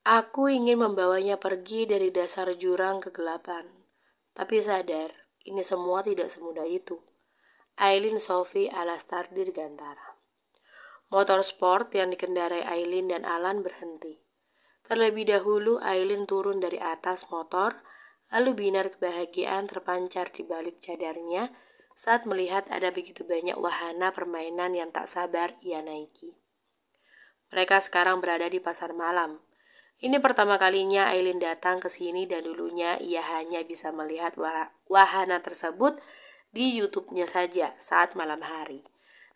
Aku ingin membawanya pergi dari dasar jurang kegelapan. Tapi sadar, ini semua tidak semudah itu. Aileen Sophie Alastar Dirgantara. Motor sport yang dikendarai Aileen dan Alan berhenti. Terlebih dahulu Aileen turun dari atas motor, lalu binar kebahagiaan terpancar di balik cadarnya saat melihat ada begitu banyak wahana permainan yang tak sabar ia naiki. Mereka sekarang berada di pasar malam. Ini pertama kalinya Aileen datang ke sini dan dulunya ia hanya bisa melihat wahana tersebut di YouTube-nya saja saat malam hari.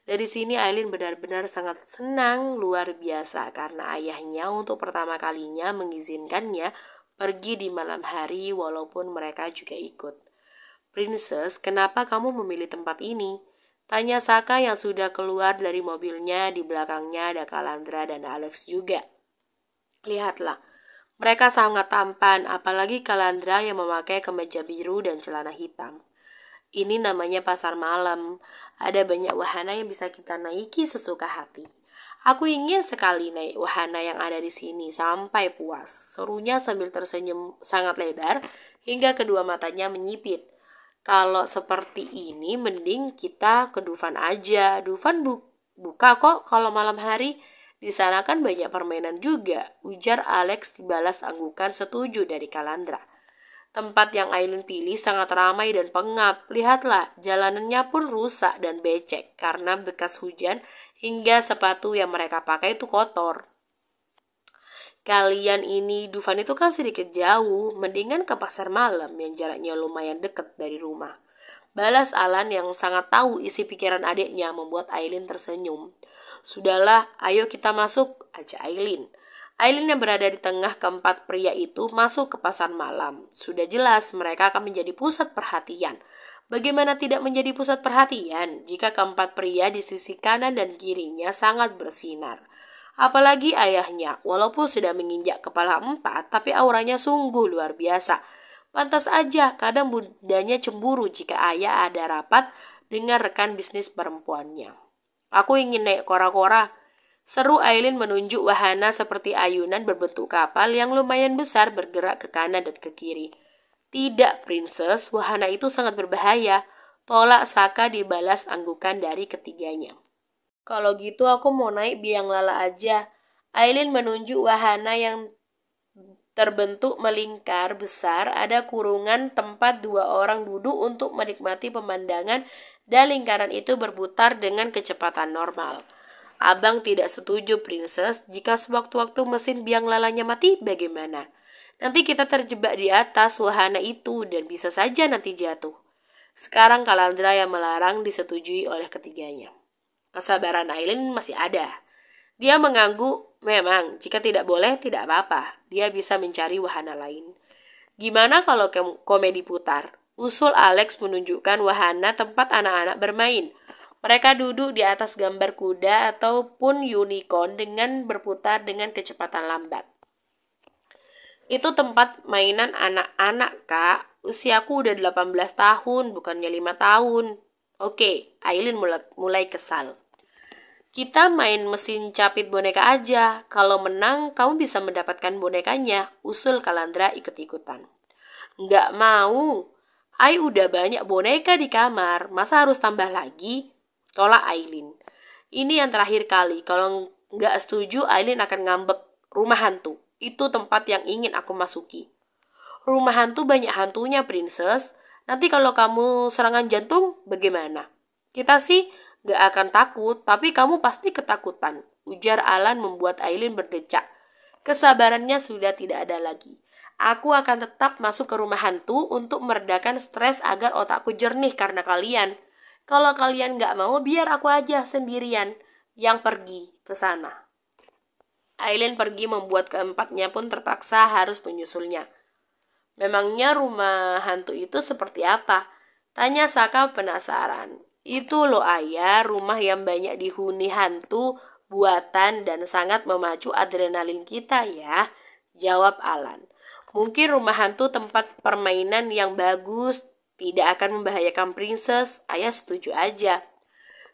Dari sini Aileen benar-benar sangat senang luar biasa karena ayahnya untuk pertama kalinya mengizinkannya pergi di malam hari walaupun mereka juga ikut. "Princess, kenapa kamu memilih tempat ini?" tanya Saka yang sudah keluar dari mobilnya. Di belakangnya ada Kalandra dan Alex juga. Lihatlah, mereka sangat tampan, apalagi Kalandra yang memakai kemeja biru dan celana hitam. Ini namanya pasar malam. Ada banyak wahana yang bisa kita naiki sesuka hati. Aku ingin sekali naik wahana yang ada di sini sampai puas. Serunya sambil tersenyum sangat lebar hingga kedua matanya menyipit. Kalau seperti ini mending kita ke Dufan aja. Dufan buka kok kalau malam hari. Di sana kan banyak permainan juga, ujar Alex dibalas anggukan setuju dari Kalandra. Tempat yang Aileen pilih sangat ramai dan pengap. Lihatlah, jalanannya pun rusak dan becek karena bekas hujan hingga sepatu yang mereka pakai itu kotor. Kalian ini, Dufan itu kan sedikit jauh, mendingan ke pasar malam yang jaraknya lumayan dekat dari rumah. Balas Alan yang sangat tahu isi pikiran adiknya membuat Aileen tersenyum. Sudahlah, ayo kita masuk, ajak Aileen. Aileen yang berada di tengah keempat pria itu masuk ke pasar malam. Sudah jelas mereka akan menjadi pusat perhatian. Bagaimana tidak menjadi pusat perhatian jika keempat pria di sisi kanan dan kirinya sangat bersinar. Apalagi ayahnya, walaupun sudah menginjak kepala 4, tapi auranya sungguh luar biasa. Pantas aja kadang bundanya cemburu jika ayah ada rapat dengan rekan bisnis perempuannya. Aku ingin naik kora-kora. Seru Aileen menunjuk wahana seperti ayunan berbentuk kapal yang lumayan besar bergerak ke kanan dan ke kiri. Tidak, Princess, wahana itu sangat berbahaya. Tolak Saka dibalas anggukan dari ketiganya. Kalau gitu aku mau naik biang lala aja. Aileen menunjuk wahana yang terbentuk melingkar besar, ada kurungan tempat dua orang duduk untuk menikmati pemandangan dan lingkaran itu berputar dengan kecepatan normal. Abang tidak setuju, Princess. Jika sewaktu-waktu mesin biang lalanya mati, bagaimana? Nanti kita terjebak di atas wahana itu dan bisa saja nanti jatuh. Sekarang Kalandra yang melarang disetujui oleh ketiganya. Kesabaran Aileen masih ada. Dia mengangguk, memang jika tidak boleh tidak apa-apa. Dia bisa mencari wahana lain. Gimana kalau komedi putar? Usul Alex menunjukkan wahana tempat anak-anak bermain. Mereka duduk di atas gambar kuda ataupun unicorn dengan berputar dengan kecepatan lambat. Itu tempat mainan anak-anak, Kak. Usiaku udah 18 tahun, bukannya 5 tahun. Oke, Aileen mulai kesal. Kita main mesin capit boneka aja. Kalau menang, kamu bisa mendapatkan bonekanya. Usul Kalandra ikut-ikutan. Nggak mau. Ai udah banyak boneka di kamar. Masa harus tambah lagi? Tolak Aileen. Ini yang terakhir kali. Kalau nggak setuju, Aileen akan ngambek. Rumah hantu. Itu tempat yang ingin aku masuki. Rumah hantu banyak hantunya, Princess. Nanti kalau kamu serangan jantung, bagaimana? Kita sih nggak akan takut, tapi kamu pasti ketakutan. Ujar Alan membuat Aileen berdecak. Kesabarannya sudah tidak ada lagi. Aku akan tetap masuk ke rumah hantu untuk meredakan stres agar otakku jernih karena kalian. Kalau kalian nggak mau, biar aku aja sendirian yang pergi ke sana. Aileen pergi membuat keempatnya pun terpaksa harus menyusulnya. Memangnya rumah hantu itu seperti apa? Tanya Saka penasaran. Itu loh ayah, rumah yang banyak dihuni hantu, buatan dan sangat memacu adrenalin kita ya. Jawab Alan. Mungkin rumah hantu tempat permainan yang bagus, tidak akan membahayakan Princess. Ayah setuju aja.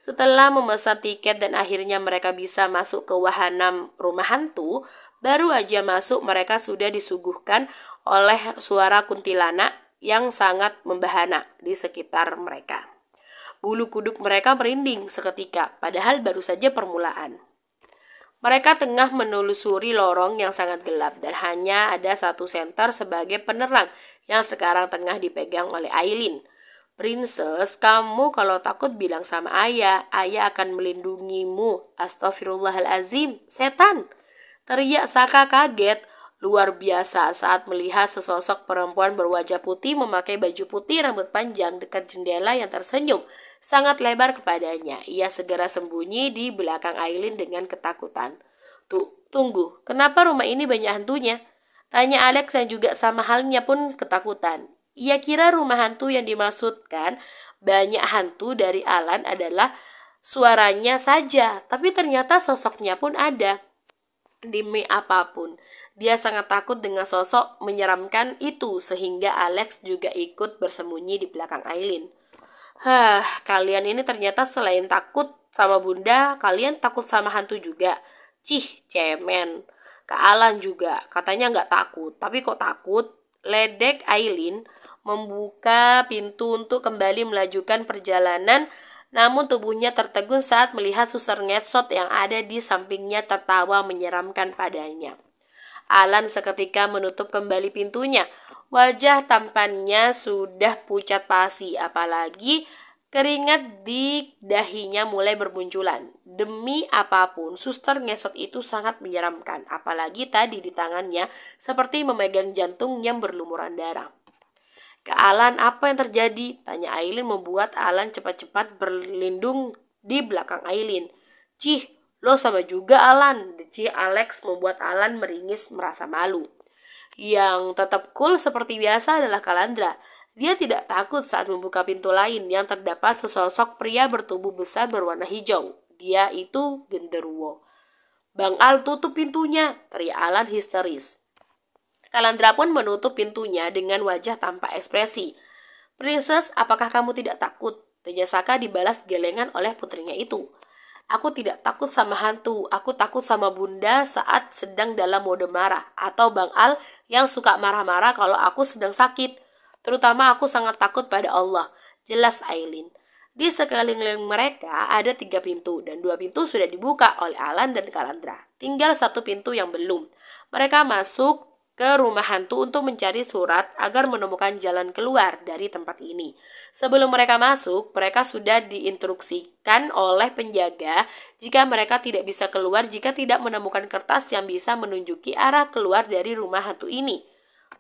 Setelah memesan tiket dan akhirnya mereka bisa masuk ke wahana rumah hantu, Baru aja masuk mereka sudah disuguhkan oleh suara kuntilanak yang sangat membahana di sekitar mereka. Bulu kuduk mereka merinding seketika, padahal baru saja permulaan. Mereka tengah menelusuri lorong yang sangat gelap dan hanya ada satu senter sebagai penerang yang sekarang tengah dipegang oleh Aileen. Princess, kamu kalau takut bilang sama ayah akan melindungimu. Astagfirullahalazim, setan! Teriak Saka kaget luar biasa saat melihat sesosok perempuan berwajah putih memakai baju putih rambut panjang dekat jendela yang tersenyum sangat lebar kepadanya. Ia segera sembunyi di belakang Aileen dengan ketakutan. Tunggu, kenapa rumah ini banyak hantunya? Tanya Alex yang juga sama halnya pun ketakutan. Ia kira rumah hantu yang dimaksudkan banyak hantu dari Alan adalah suaranya saja, tapi ternyata sosoknya pun ada. Demi apapun, dia sangat takut dengan sosok menyeramkan itu sehingga Alex juga ikut bersembunyi di belakang Aileen. Kalian ini ternyata selain takut sama bunda, kalian takut sama hantu juga. Cih, cemen. Kak Alan juga, katanya nggak takut, tapi kok takut? Ledek Aileen membuka pintu untuk kembali melajukan perjalanan, namun tubuhnya tertegun saat melihat suster ngetsot yang ada di sampingnya tertawa menyeramkan padanya. Alan seketika menutup kembali pintunya. Wajah tampannya sudah pucat pasi, apalagi keringat di dahinya mulai bermunculan. Demi apapun, suster ngesot itu sangat menyeramkan, apalagi tadi di tangannya seperti memegang jantung yang berlumuran darah. Ke Alan, apa yang terjadi? Tanya Aileen membuat Alan cepat-cepat berlindung di belakang Aileen. Cih, lo sama juga Alan. Deci Alex membuat Alan meringis merasa malu. Yang tetap cool seperti biasa adalah Calandra. Dia tidak takut saat membuka pintu lain yang terdapat sesosok pria bertubuh besar berwarna hijau. Dia itu genderuwo. Bang Al, tutup pintunya, teriak Alan histeris. Calandra pun menutup pintunya dengan wajah tanpa ekspresi. Princess, apakah kamu tidak takut? Tanya Saka dibalas gelengan oleh putrinya itu. Aku tidak takut sama hantu, aku takut sama bunda saat sedang dalam mode marah. Atau Bang Al yang suka marah-marah kalau aku sedang sakit. Terutama aku sangat takut pada Allah, jelas Aileen. Di sekeliling mereka ada 3 pintu dan 2 pintu sudah dibuka oleh Alan dan Calandra. Tinggal 1 pintu yang belum. Mereka masuk ke rumah hantu untuk mencari surat agar menemukan jalan keluar dari tempat ini. Sebelum mereka masuk, mereka sudah diinstruksikan oleh penjaga jika mereka tidak bisa keluar jika tidak menemukan kertas yang bisa menunjuki arah keluar dari rumah hantu ini.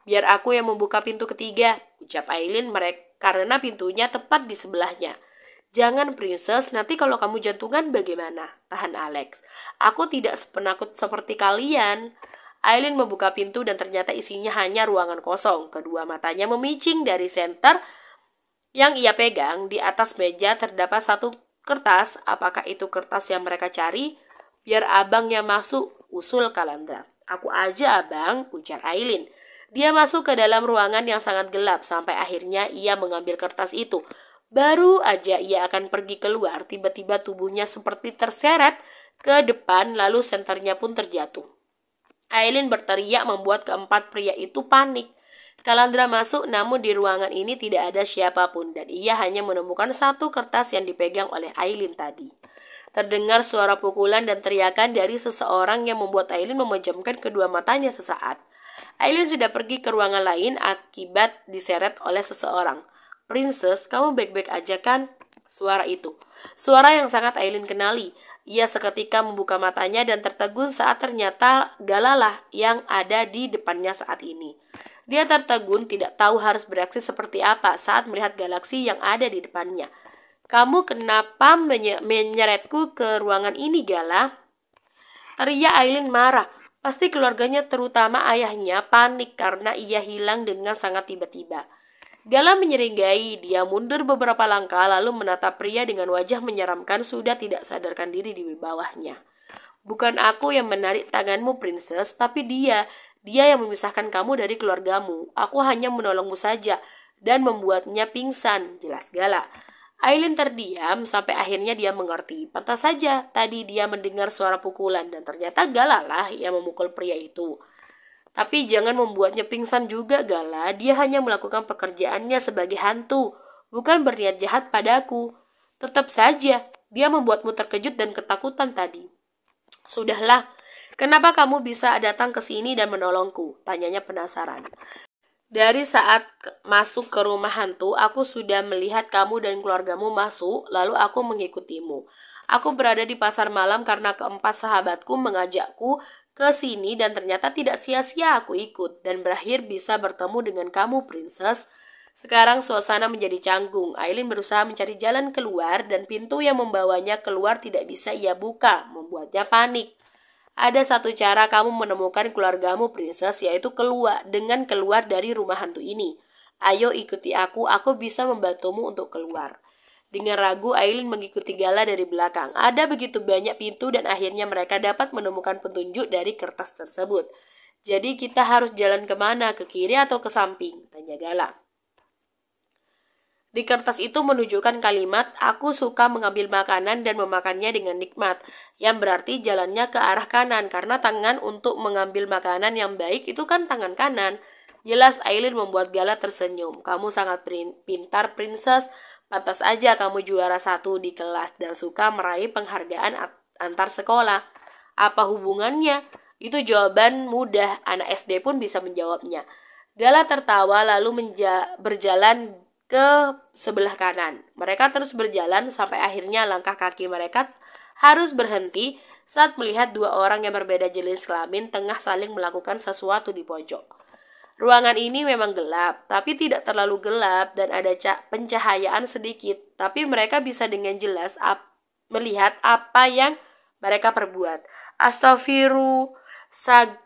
Biar aku yang membuka pintu ketiga, ucap Aileen karena pintunya tepat di sebelahnya. Jangan Princess, nanti kalau kamu jantungan bagaimana? Tahan Alex. Aku tidak sepenakut seperti kalian. Aileen membuka pintu dan ternyata isinya hanya ruangan kosong. Kedua matanya memicing dari senter yang ia pegang. Di atas meja terdapat 1 kertas. Apakah itu kertas yang mereka cari? Biar abang yang masuk, usul Calandra. Aku aja abang, ujar Aileen. Dia masuk ke dalam ruangan yang sangat gelap sampai akhirnya ia mengambil kertas itu. Baru aja ia akan pergi keluar, tiba-tiba tubuhnya seperti terseret ke depan lalu senternya pun terjatuh. Aileen berteriak membuat keempat pria itu panik. Calandra masuk namun di ruangan ini tidak ada siapapun dan ia hanya menemukan 1 kertas yang dipegang oleh Aileen tadi. Terdengar suara pukulan dan teriakan dari seseorang yang membuat Aileen memejamkan kedua matanya sesaat. Aileen sudah pergi ke ruangan lain akibat diseret oleh seseorang. Princess, kamu baik-baik aja kan? Suara itu. Suara yang sangat Aileen kenali. Ia seketika membuka matanya dan tertegun saat ternyata Galalah yang ada di depannya saat ini. Dia tertegun tidak tahu harus bereaksi seperti apa saat melihat galaksi yang ada di depannya. Kamu kenapa menyeretku ke ruangan ini, Gala? Teriak Aileen marah. Pasti keluarganya terutama ayahnya panik karena ia hilang dengan sangat tiba-tiba. Gala menyeringai, dia mundur beberapa langkah lalu menatap pria dengan wajah menyeramkan sudah tidak sadarkan diri di bawahnya. Bukan aku yang menarik tanganmu, Princess, tapi dia yang memisahkan kamu dari keluargamu. Aku hanya menolongmu saja dan membuatnya pingsan, jelas Gala. Aileen terdiam sampai akhirnya dia mengerti. Pantas saja tadi dia mendengar suara pukulan dan ternyata Gala lah yang memukul pria itu. Tapi jangan membuatnya pingsan juga, Gala. Dia hanya melakukan pekerjaannya sebagai hantu, bukan berniat jahat padaku. Tetap saja, dia membuatmu terkejut dan ketakutan tadi. Sudahlah, kenapa kamu bisa datang ke sini dan menolongku? Tanyanya penasaran. Dari saat masuk ke rumah hantu, aku sudah melihat kamu dan keluargamu masuk, lalu aku mengikutimu. Aku berada di pasar malam karena keempat sahabatku mengajakku ke sini dan ternyata tidak sia-sia aku ikut dan berakhir bisa bertemu dengan kamu, Princess. Sekarang suasana menjadi canggung. Aileen berusaha mencari jalan keluar dan pintu yang membawanya keluar tidak bisa ia buka, membuatnya panik. Ada satu cara kamu menemukan keluargamu, Princess, yaitu keluar dari rumah hantu ini. Ayo ikuti aku bisa membantumu untuk keluar. Dengan ragu, Aileen mengikuti Gala dari belakang. Ada begitu banyak pintu dan akhirnya mereka dapat menemukan petunjuk dari kertas tersebut. Jadi kita harus jalan kemana? Ke kiri atau ke samping? Tanya Gala. Di kertas itu menunjukkan kalimat, aku suka mengambil makanan dan memakannya dengan nikmat, yang berarti jalannya ke arah kanan, karena tangan untuk mengambil makanan yang baik itu kan tangan kanan. Jelas Aileen membuat Gala tersenyum. Kamu sangat pintar, Princess. Pantas aja kamu juara 1 di kelas dan suka meraih penghargaan antar sekolah. Apa hubungannya? Itu jawaban mudah, anak SD pun bisa menjawabnya. Gala tertawa lalu berjalan ke sebelah kanan. Mereka terus berjalan sampai akhirnya langkah kaki mereka harus berhenti saat melihat dua orang yang berbeda jenis kelamin tengah saling melakukan sesuatu di pojok. Ruangan ini memang gelap, tapi tidak terlalu gelap dan ada pencahayaan sedikit, tapi mereka bisa dengan jelas melihat apa yang mereka perbuat. Astagfirullah.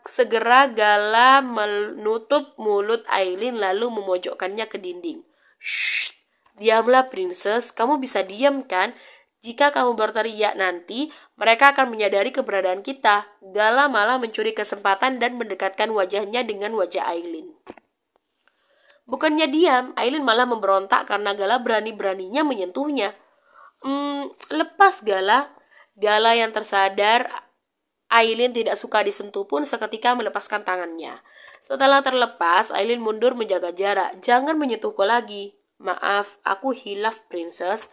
Segera Gala menutup mulut Aileen lalu memojokkannya ke dinding. Shh, diamlah, Princess. Kamu bisa diam kan? Jika kamu berteriak nanti, mereka akan menyadari keberadaan kita. Gala malah mencuri kesempatan dan mendekatkan wajahnya dengan wajah Aileen. Bukannya diam, Aileen malah memberontak karena Gala berani-beraninya menyentuhnya. Lepas Gala. Gala yang tersadar Aileen tidak suka disentuh pun seketika melepaskan tangannya. Setelah terlepas, Aileen mundur menjaga jarak. Jangan menyentuhku lagi. Maaf, aku hilaf, Princess.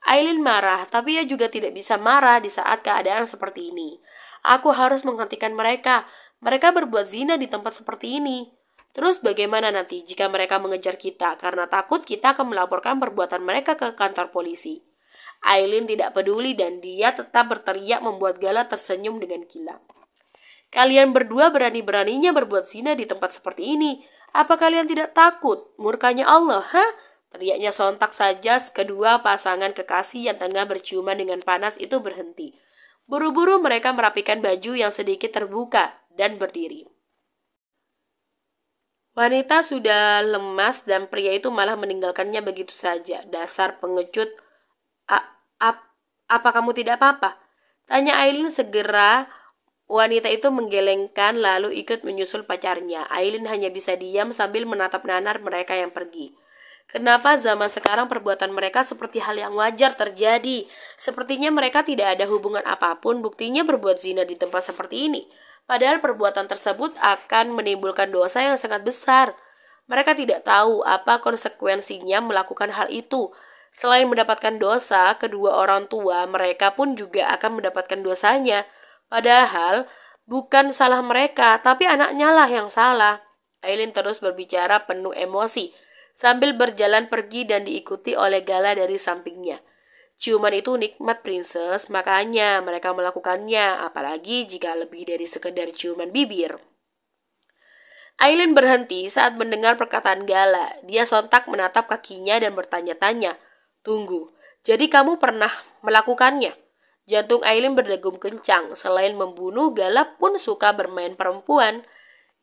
Aileen marah, tapi ia juga tidak bisa marah di saat keadaan seperti ini. Aku harus menghentikan mereka. Mereka berbuat zina di tempat seperti ini. Terus bagaimana nanti jika mereka mengejar kita? Karena takut kita akan melaporkan perbuatan mereka ke kantor polisi. Aileen tidak peduli dan dia tetap berteriak membuat Gala tersenyum dengan gila. Kalian berdua berani-beraninya berbuat zina di tempat seperti ini. Apa kalian tidak takut? Murkanya Allah, hah? Teriaknya sontak saja kedua pasangan kekasih yang tengah berciuman dengan panas itu berhenti. Buru-buru mereka merapikan baju yang sedikit terbuka dan berdiri. Wanita sudah lemas dan pria itu malah meninggalkannya begitu saja. Dasar pengecut. Apa kamu tidak apa-apa? Tanya Aileen segera. Wanita itu menggelengkan lalu ikut menyusul pacarnya. Aileen hanya bisa diam sambil menatap nanar mereka yang pergi. Kenapa zaman sekarang perbuatan mereka seperti hal yang wajar terjadi? Sepertinya mereka tidak ada hubungan apapun, buktinya berbuat zina di tempat seperti ini. Padahal perbuatan tersebut akan menimbulkan dosa yang sangat besar. Mereka tidak tahu apa konsekuensinya melakukan hal itu. Selain mendapatkan dosa, kedua orang tua mereka pun juga akan mendapatkan dosanya. Padahal bukan salah mereka, tapi anaknya lah yang salah. Aileen terus berbicara penuh emosi, sambil berjalan pergi dan diikuti oleh Gala dari sampingnya. Ciuman itu nikmat, Princess, makanya mereka melakukannya, apalagi jika lebih dari sekedar ciuman bibir. Aileen berhenti saat mendengar perkataan Gala. Dia sontak menatap kakinya dan bertanya-tanya. Tunggu, jadi kamu pernah melakukannya? Jantung Aileen berdegup kencang. Selain membunuh, Gala pun suka bermain perempuan.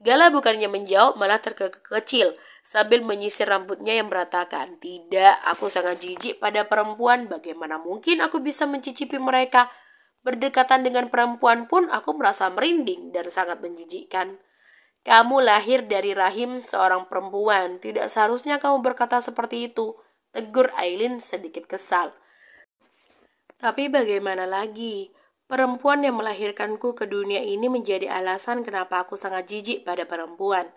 Gala bukannya menjawab, malah terkekeh-kecil sambil menyisir rambutnya yang berantakan. Tidak, aku sangat jijik pada perempuan. Bagaimana mungkin aku bisa mencicipi mereka? Berdekatan dengan perempuan pun aku merasa merinding dan sangat menjijikkan. Kamu lahir dari rahim seorang perempuan. Tidak seharusnya kamu berkata seperti itu. tegur Aileen sedikit kesal. Tapi bagaimana lagi? Perempuan yang melahirkanku ke dunia ini menjadi alasan kenapa aku sangat jijik pada perempuan.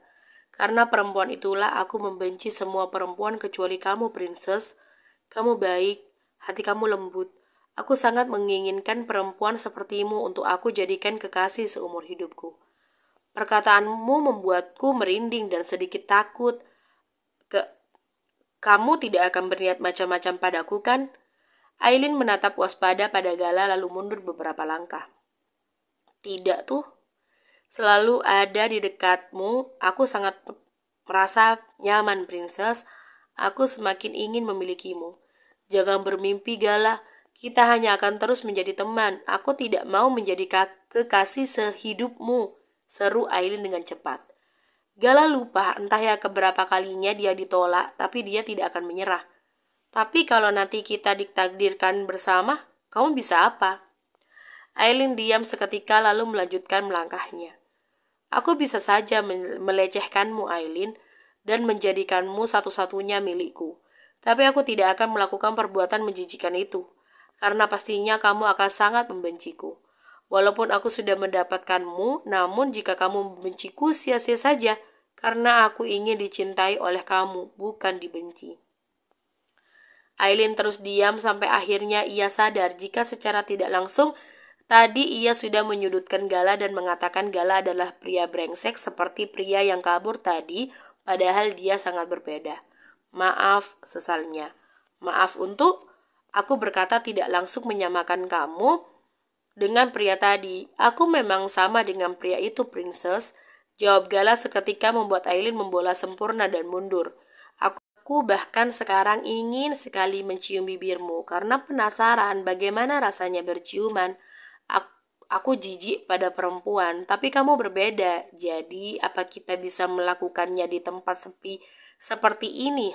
Karena perempuan itulah aku membenci semua perempuan kecuali kamu, Princess. Kamu baik, hati kamu lembut. Aku sangat menginginkan perempuan sepertimu untuk aku jadikan kekasih seumur hidupku. Perkataanmu membuatku merinding dan sedikit takut. Kamu tidak akan berniat macam-macam padaku, kan? Aileen menatap waspada pada Gala lalu mundur beberapa langkah. Tidak tuh. Selalu ada di dekatmu. Aku sangat merasa nyaman, Princess. Aku semakin ingin memilikimu. Jangan bermimpi, Gala. Kita hanya akan terus menjadi teman. Aku tidak mau menjadi kekasih sehidupmu, seru Aileen dengan cepat. Gala lupa entah ya keberapa kalinya dia ditolak, tapi dia tidak akan menyerah. Tapi kalau nanti kita ditakdirkan bersama, kamu bisa apa? Aileen diam seketika lalu melanjutkan melangkahnya. Aku bisa saja melecehkanmu, Aileen, dan menjadikanmu satu-satunya milikku. Tapi aku tidak akan melakukan perbuatan menjijikan itu, karena pastinya kamu akan sangat membenciku. Walaupun aku sudah mendapatkanmu, namun jika kamu membenciku sia-sia saja, karena aku ingin dicintai oleh kamu, bukan dibenci. Aileen terus diam sampai akhirnya ia sadar jika secara tidak langsung tadi ia sudah menyudutkan Gala dan mengatakan Gala adalah pria brengsek seperti pria yang kabur tadi, padahal dia sangat berbeda. Maaf, sesalnya. Maaf untuk, aku berkata tidak langsung menyamakan kamu dengan pria tadi. Aku memang sama dengan pria itu, Princess. Jawab Gala seketika membuat Aileen membola sempurna dan mundur. Aku bahkan sekarang ingin sekali mencium bibirmu karena penasaran bagaimana rasanya berciuman. Aku jijik pada perempuan, tapi kamu berbeda. Jadi, apa kita bisa melakukannya di tempat sepi seperti ini?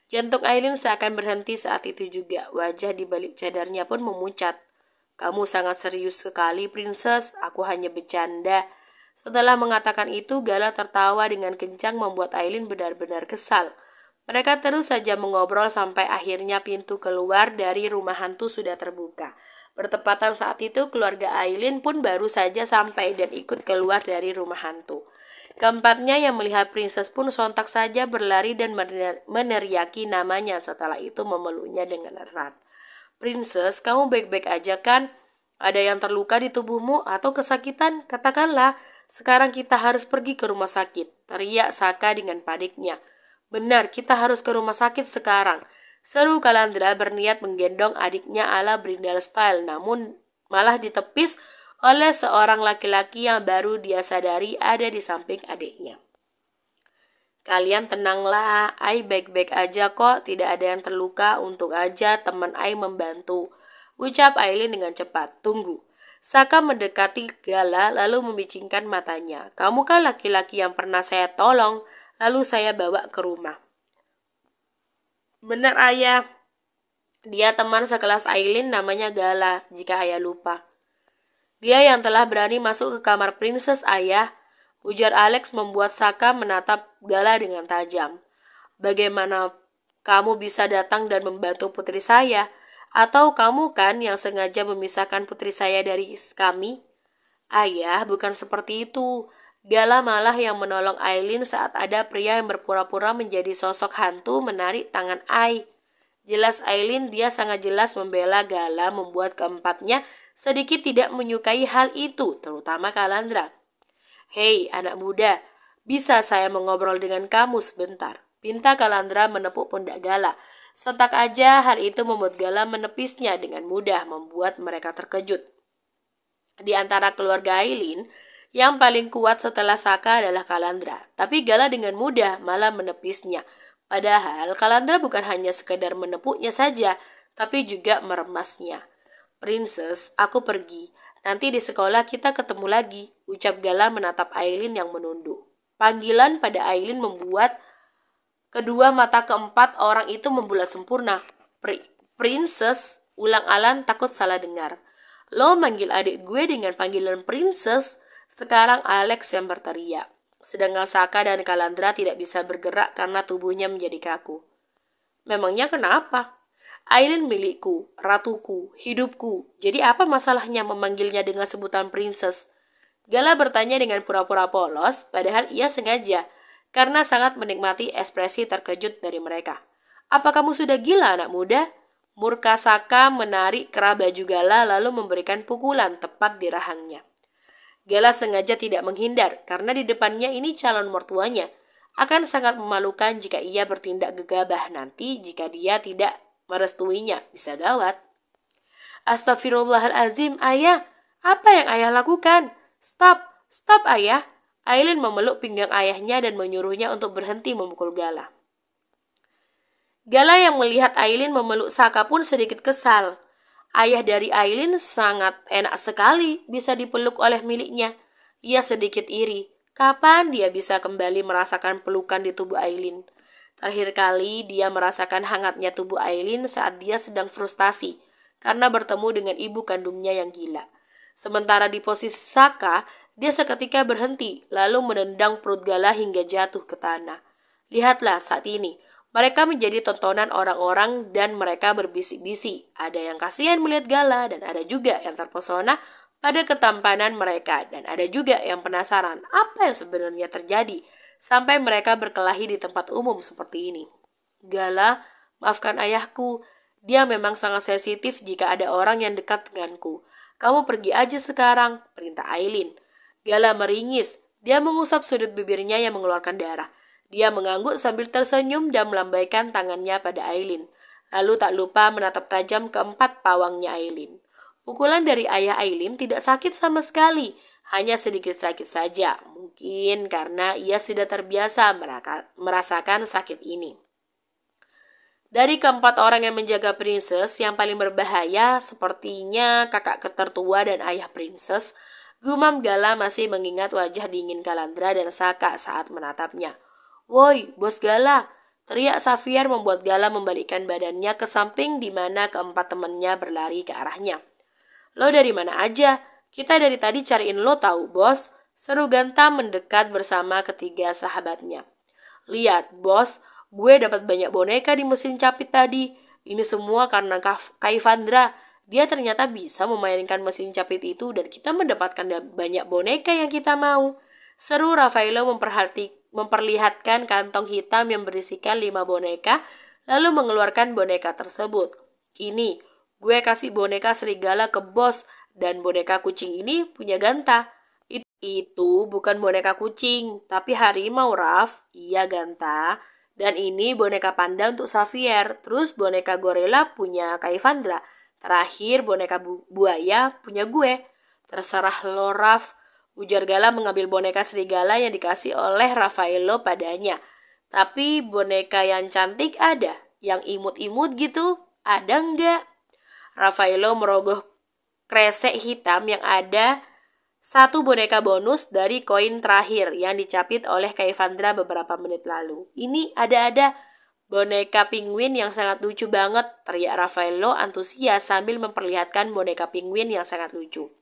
Jantung Aileen seakan berhenti saat itu juga. Wajah di balik cadarnya pun memucat. Kamu sangat serius sekali, Princess. Aku hanya bercanda. Setelah mengatakan itu, Gala tertawa dengan kencang membuat Aileen benar-benar kesal. Mereka terus saja mengobrol sampai akhirnya pintu keluar dari rumah hantu sudah terbuka. Bertepatan saat itu, keluarga Aileen pun baru saja sampai dan ikut keluar dari rumah hantu. Keempatnya yang melihat Princess pun sontak saja berlari dan meneriaki namanya, setelah itu memeluknya dengan erat. Princess, kamu baik-baik aja kan? Ada yang terluka di tubuhmu atau kesakitan? Katakanlah, sekarang kita harus pergi ke rumah sakit, teriak Saka dengan paniknya. Benar, kita harus ke rumah sakit sekarang, seru Kalandra berniat menggendong adiknya ala Brindle style, namun malah ditepis oleh seorang laki-laki yang baru dia sadari ada di samping adiknya. Kalian tenanglah, Ai baik-baik aja kok, tidak ada yang terluka, untuk aja teman Ai membantu. Ucap Aileen dengan cepat. Tunggu. Saka mendekati Gala lalu membicingkan matanya. Kamu kan laki-laki yang pernah saya tolong, lalu saya bawa ke rumah. Benar ayah. Dia teman sekelas Aileen namanya Gala, jika ayah lupa. Dia yang telah berani masuk ke kamar Princess, ayah. Ujar Alex membuat Saka menatap Gala dengan tajam. Bagaimana kamu bisa datang dan membantu putri saya? Atau kamu kan yang sengaja memisahkan putri saya dari kami? Ayah, bukan seperti itu. Gala malah yang menolong Aileen saat ada pria yang berpura-pura menjadi sosok hantu menarik tangan Ai. Jelas Aileen, dia sangat jelas membela Gala, membuat keempatnya sedikit tidak menyukai hal itu, terutama Kalandra. Hei, anak muda, bisa saya mengobrol dengan kamu sebentar? Pinta Kalandra menepuk pundak Gala. Sentak aja hal itu membuat Gala menepisnya dengan mudah, membuat mereka terkejut. Di antara keluarga Aileen, yang paling kuat setelah Saka adalah Kalandra. Tapi Gala dengan mudah malah menepisnya. Padahal Kalandra bukan hanya sekedar menepuknya saja, tapi juga meremasnya. Princess, aku pergi. Nanti di sekolah kita ketemu lagi, ucap Gala menatap Aileen yang menunduk. Panggilan pada Aileen membuat kedua mata keempat orang itu membulat sempurna. Princess, ulang Alan takut salah dengar. Lo manggil adik gue dengan panggilan Princess. Sekarang Alex yang berteriak. Sedangkan Saka dan Kalandra tidak bisa bergerak karena tubuhnya menjadi kaku. Memangnya kenapa? Aileen milikku, ratuku, hidupku. Jadi apa masalahnya memanggilnya dengan sebutan princess? Gala bertanya dengan pura-pura polos, padahal ia sengaja, karena sangat menikmati ekspresi terkejut dari mereka. Apa kamu sudah gila, anak muda? Murka Saka menarik kerah baju Gala lalu memberikan pukulan tepat di rahangnya. Gala sengaja tidak menghindar karena di depannya ini calon mertuanya. Akan sangat memalukan jika ia bertindak gegabah nanti jika dia tidak merestuinya. Bisa gawat. Astagfirullahalazim, ayah. Apa yang ayah lakukan? Stop ayah. Aileen memeluk pinggang ayahnya dan menyuruhnya untuk berhenti memukul Gala. Gala yang melihat Aileen memeluk Saka pun sedikit kesal. Ayah dari Aileen sangat enak sekali bisa dipeluk oleh miliknya. Ia sedikit iri. Kapan dia bisa kembali merasakan pelukan di tubuh Aileen? Terakhir kali dia merasakan hangatnya tubuh Aileen saat dia sedang frustasi karena bertemu dengan ibu kandungnya yang gila. Sementara di posisi Saka, dia seketika berhenti lalu menendang perut Gala hingga jatuh ke tanah. Lihatlah saat ini. Mereka menjadi tontonan orang-orang dan mereka berbisik-bisik. Ada yang kasihan melihat Gala dan ada juga yang terpesona pada ketampanan mereka. Dan ada juga yang penasaran apa yang sebenarnya terjadi sampai mereka berkelahi di tempat umum seperti ini. Gala, maafkan ayahku. Dia memang sangat sensitif jika ada orang yang dekat denganku. Kamu pergi aja sekarang, perintah Aileen. Gala meringis. Dia mengusap sudut bibirnya yang mengeluarkan darah. Dia mengangguk sambil tersenyum dan melambaikan tangannya pada Aileen. Lalu tak lupa menatap tajam keempat pawangnya Aileen. Pukulan dari ayah Aileen tidak sakit sama sekali, hanya sedikit sakit saja. Mungkin karena ia sudah terbiasa merasakan sakit ini. Dari keempat orang yang menjaga princess, yang paling berbahaya sepertinya kakak ketertua dan ayah princess. Gumam Gala masih mengingat wajah dingin Kalandra dan Saka saat menatapnya. Woi, bos Gala! Teriak Xavier membuat Gala membalikkan badannya ke samping di mana keempat temannya berlari ke arahnya. Lo dari mana aja? Kita dari tadi cariin lo tahu, bos. Seru Ganta mendekat bersama ketiga sahabatnya. Lihat, bos, gue dapat banyak boneka di mesin capit tadi. Ini semua karena Kaivandra. Dia ternyata bisa memainkan mesin capit itu dan kita mendapatkan banyak boneka yang kita mau. Seru Raffaello memperlihatkan kantong hitam yang berisikan 5 boneka, lalu mengeluarkan boneka tersebut. Ini, gue kasih boneka serigala ke bos, dan boneka kucing ini punya Ganta. Itu bukan boneka kucing, tapi harimau, Raf. Iya, Ganta. Dan ini boneka panda untuk Xavier. Terus boneka gorila punya Kaivandra. Terakhir boneka buaya punya gue. Terserah lo, Raf. Ujar Gala mengambil boneka serigala yang dikasih oleh Raffaello padanya. Tapi boneka yang cantik ada, yang imut-imut gitu, ada enggak? Raffaello merogoh kresek hitam yang ada satu boneka bonus dari koin terakhir yang dicapit oleh Kaivandra beberapa menit lalu. Ini ada boneka penguin yang sangat lucu banget, teriak Raffaello antusias sambil memperlihatkan boneka penguin yang sangat lucu.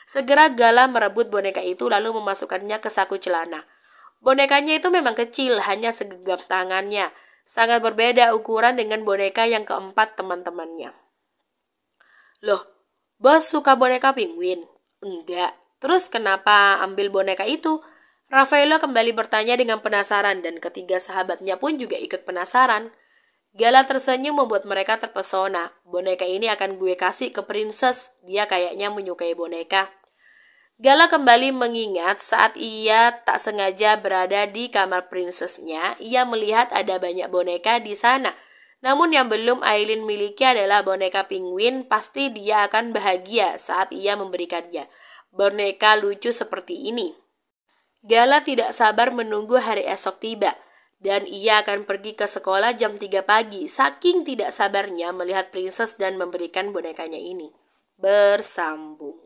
Segera Gala merebut boneka itu lalu memasukkannya ke saku celana. Bonekanya itu memang kecil, hanya segenggam tangannya. Sangat berbeda ukuran dengan boneka yang keempat teman-temannya. Loh, bos suka boneka penguin? Enggak. Terus kenapa ambil boneka itu? Raffaello kembali bertanya dengan penasaran dan ketiga sahabatnya pun juga ikut penasaran. Gala tersenyum membuat mereka terpesona. Boneka ini akan gue kasih ke princess. Dia kayaknya menyukai boneka. Gala kembali mengingat saat ia tak sengaja berada di kamar princessnya. Ia melihat ada banyak boneka di sana. Namun yang belum Aileen miliki adalah boneka penguin. Pasti dia akan bahagia saat ia memberikannya. Boneka lucu seperti ini. Gala tidak sabar menunggu hari esok tiba. Dan ia akan pergi ke sekolah jam 3 pagi, saking tidak sabarnya melihat princess dan memberikan bonekanya ini. Bersambung.